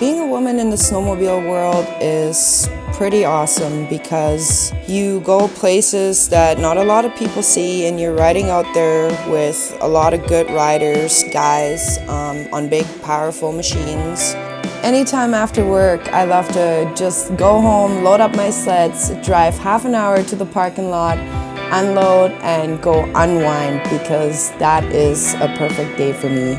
Being a woman in the snowmobile world is pretty awesome because you go places that not a lot of people see, and you're riding out there with a lot of good riders, guys, on big powerful machines. Anytime after work, I love to just go home, load up my sleds, drive half an hour to the parking lot, unload, and go unwind, because that is a perfect day for me.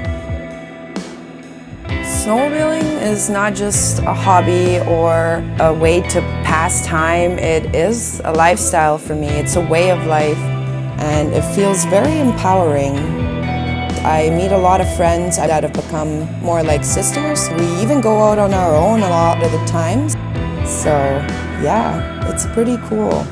Snowmobiling is not just a hobby or a way to pass time. It is a lifestyle for me. It's a way of life, and it feels very empowering. I meet a lot of friends that have become more like sisters. We even go out on our own a lot of the times. So yeah, it's pretty cool.